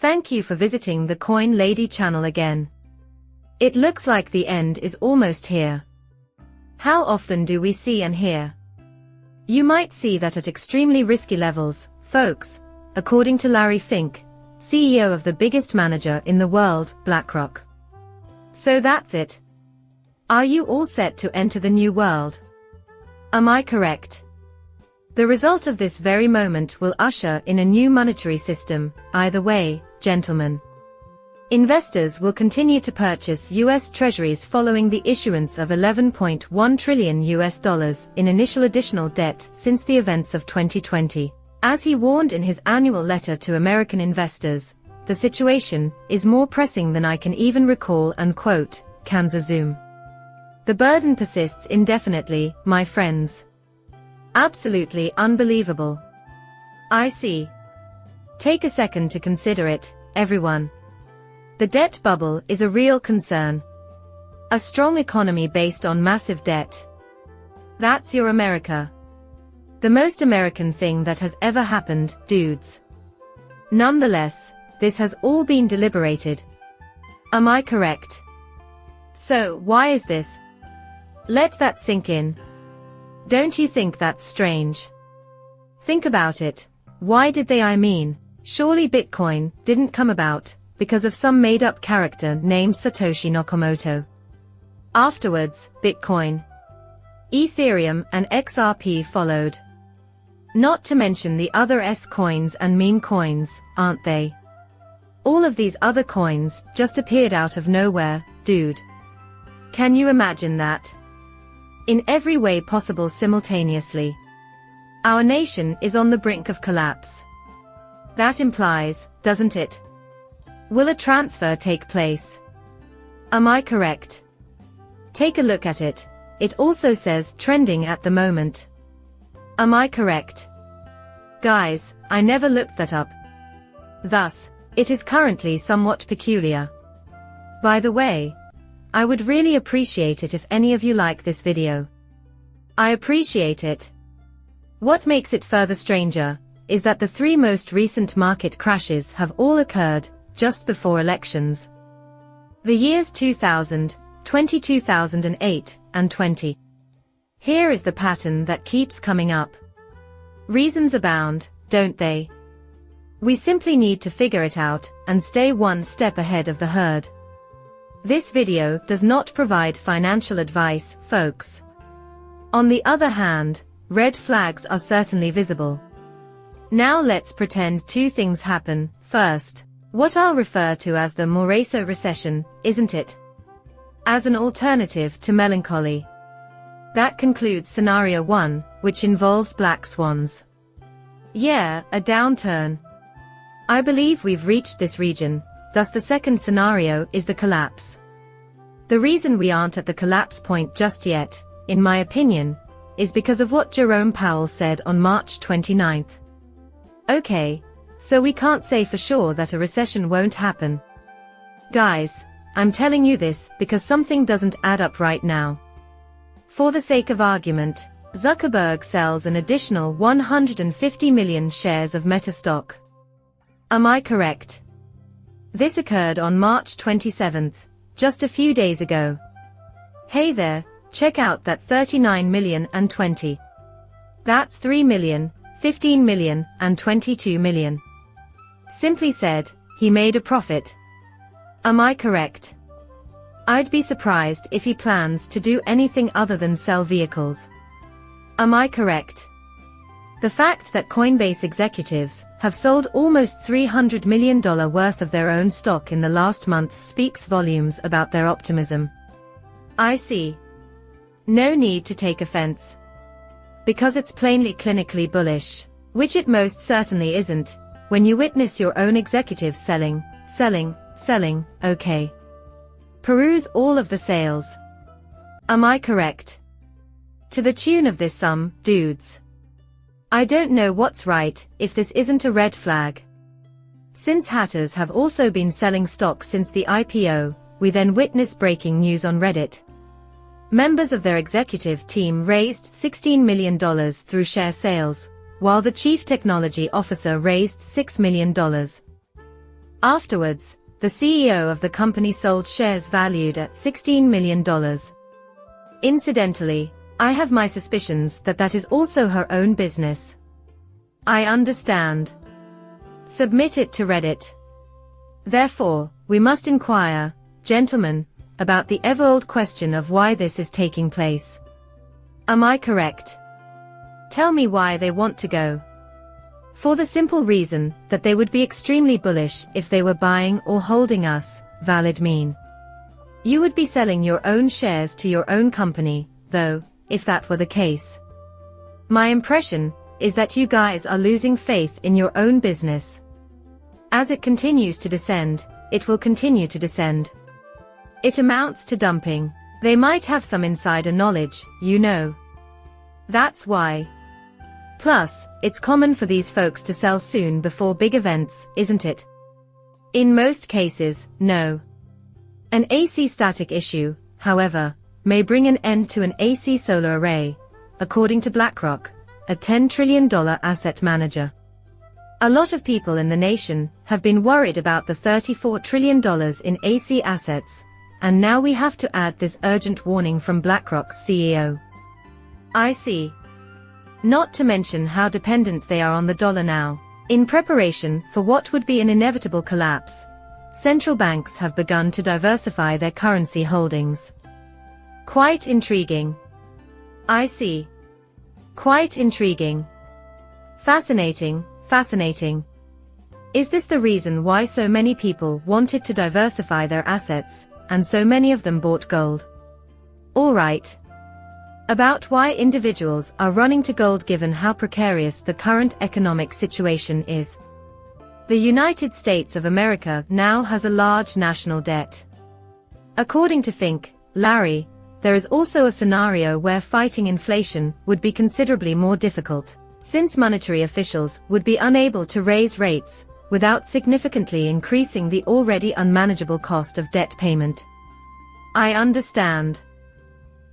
Thank you for visiting the Coin Lady channel again. It looks like the end is almost here. How often do we see and hear? You might see that at extremely risky levels, folks, according to Larry Fink, CEO of the biggest manager in the world, BlackRock. So that's it. Are you all set to enter the new world? Am I correct? The result of this very moment will usher in a new monetary system. Either way, gentlemen. Investors will continue to purchase US Treasuries following the issuance of $11.1 trillion in initial additional debt since the events of 2020. As he warned in his annual letter to American investors, the situation is more pressing than I can even recall, unquote, Kansas Zoom. The burden persists indefinitely, my friends. Absolutely unbelievable. I see. Take a second to consider it, everyone. The debt bubble is a real concern. A strong economy based on massive debt. That's your America. The most American thing that has ever happened, dudes. Nonetheless, this has all been deliberated. Am I correct? So, why is this? Let that sink in. Don't you think that's strange? Think about it. Why did they? Surely Bitcoin didn't come about because of some made-up character named Satoshi Nakamoto. Afterwards, Bitcoin, Ethereum and XRP followed. Not to mention the other S coins and meme coins, aren't they? All of these other coins just appeared out of nowhere, dude. Can you imagine that? In every way possible simultaneously. Our nation is on the brink of collapse. That implies, doesn't it? Will a transfer take place? Am I correct? Take a look at it. It also says trending at the moment. Am I correct? Guys, I never looked that up. Thus, it is currently somewhat peculiar. By the way, I would really appreciate it if any of you like this video. I appreciate it. What makes it further stranger is that the three most recent market crashes have all occurred just before elections. The years 2000, 2008, and 20. Here is the pattern that keeps coming up. Reasons abound, don't they? We simply need to figure it out and stay one step ahead of the herd. This video does not provide financial advice, folks. On the other hand, red flags are certainly visible. Now let's pretend two things happen. First, what I'll refer to as the Moresa recession, isn't it? As an alternative to melancholy. That concludes scenario 1, which involves black swans. Yeah, a downturn. I believe we've reached this region, thus the second scenario is the collapse. The reason we aren't at the collapse point just yet, in my opinion, is because of what Jerome Powell said on March 29th. Okay, so we can't say for sure that a recession won't happen. Guys, I'm telling you this because something doesn't add up right now. For the sake of argument, Zuckerberg sells an additional 150 million shares of Meta stock. Am I correct? This occurred on March 27th, just a few days ago. Hey there, check out that 39 million and 20. That's 3 million, 15 million, and 22 million. Simply said, he made a profit. Am I correct? I'd be surprised if he plans to do anything other than sell vehicles. Am I correct? The fact that Coinbase executives have sold almost $300 million worth of their own stock in the last month speaks volumes about their optimism. I see. No need to take offense. Because it's plainly clinically bullish, which it most certainly isn't, when you witness your own executives selling, okay. Peruse all of the sales. Am I correct? To the tune of this sum, dudes. I don't know what's right if this isn't a red flag. Since hatters have also been selling stock since the IPO, we then witness breaking news on Reddit. Members of their executive team raised $16 million through share sales, while the chief technology officer raised $6 million. Afterwards, the CEO of the company sold shares valued at $16 million. Incidentally, I have my suspicions that that is also her own business. I understand. Submit it to Reddit. Therefore, we must inquire, gentlemen, about the ever-old question of why this is taking place. Am I correct? Tell me why they want to go. For the simple reason that they would be extremely bullish if they were buying or holding us. Valid mean. You would be selling your own shares to your own company, though, if that were the case. My impression is that you guys are losing faith in your own business. As it continues to descend, it will continue to descend. It amounts to dumping. They might have some insider knowledge, you know. That's why. Plus, it's common for these folks to sell soon before big events, isn't it? In most cases, no. An AC static issue, however, may bring an end to an AC solar array, according to BLACKROCK, a $10 trillion asset manager. A lot of people in the nation have been worried about the $34 trillion in AC assets, and now we have to add this urgent warning from BLACKROCK's CEO. I see. Not to mention how dependent they are on the dollar now. In preparation for what would be an inevitable collapse, central banks have begun to diversify their currency holdings. Quite intriguing. I see. Quite intriguing. Fascinating, fascinating. Is this the reason why so many people wanted to diversify their assets, and so many of them bought gold? All right. About why individuals are running to gold given how precarious the current economic situation is. The United States of America now has a large national debt. According to Fink, Larry, there is also a scenario where fighting inflation would be considerably more difficult, since monetary officials would be unable to raise rates without significantly increasing the already unmanageable cost of debt payment. I understand.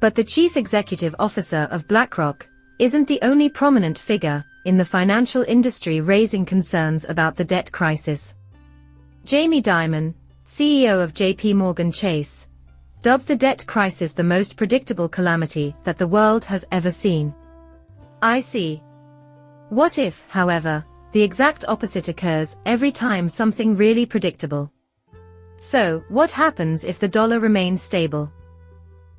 But the chief executive officer of BLACKROCK isn't the only prominent figure in the financial industry raising concerns about the debt crisis. Jamie Dimon, CEO of JP Morgan Chase, dubbed the debt crisis the most predictable calamity that the world has ever seen. I see. What if, however, the exact opposite occurs every time something really predictable? So, what happens if the dollar remains stable?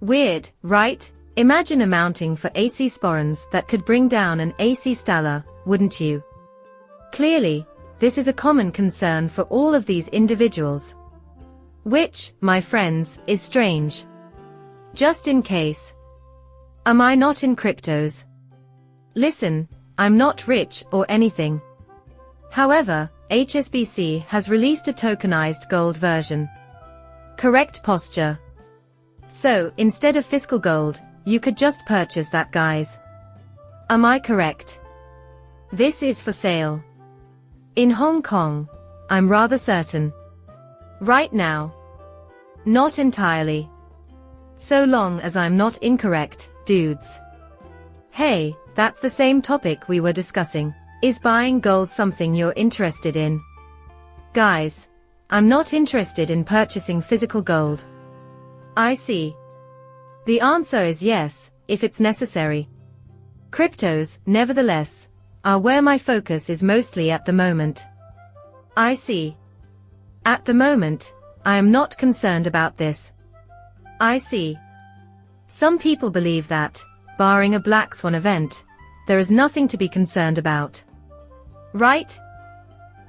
Weird, right? Imagine amounting for AC sporans that could bring down an AC stellar, wouldn't you? Clearly, this is a common concern for all of these individuals. Which, my friends, is strange. Just in case. Am I not in cryptos? Listen, I'm not rich or anything. However, HSBC has released a tokenized gold version. Correct posture. So, instead of physical gold, you could just purchase that, guys. Am I correct? This is for sale. In Hong Kong, I'm rather certain. Right now. Not entirely. So long as I'm not incorrect, dudes. Hey, that's the same topic we were discussing. Is buying gold something you're interested in? Guys, I'm not interested in purchasing physical gold. I see. The answer is yes, if it's necessary. Cryptos, nevertheless, are where my focus is mostly at the moment. I see. At the moment, I am not concerned about this. I see. Some people believe that, barring a black swan event, there is nothing to be concerned about. Right?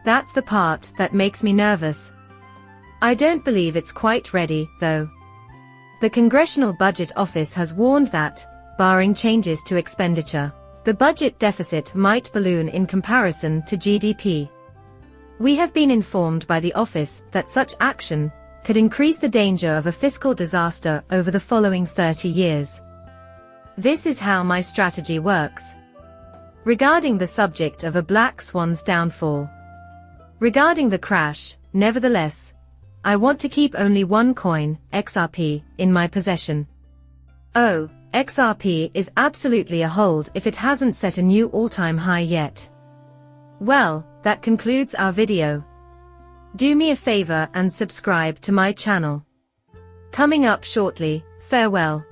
That's the part that makes me nervous. I don't believe it's quite ready, though. The Congressional Budget Office has warned that, barring changes to expenditure, the budget deficit might balloon in comparison to GDP. We have been informed by the office that such action could increase the danger of a fiscal disaster over the following 30 years. This is how my strategy works. Regarding the subject of a black swan's downfall. Regarding the crash, nevertheless, I want to keep only one coin, XRP, in my possession. Oh, XRP is absolutely a hold if it hasn't set a new all-time high yet. Well, that concludes our video. Do me a favor and subscribe to my channel. Coming up shortly, farewell.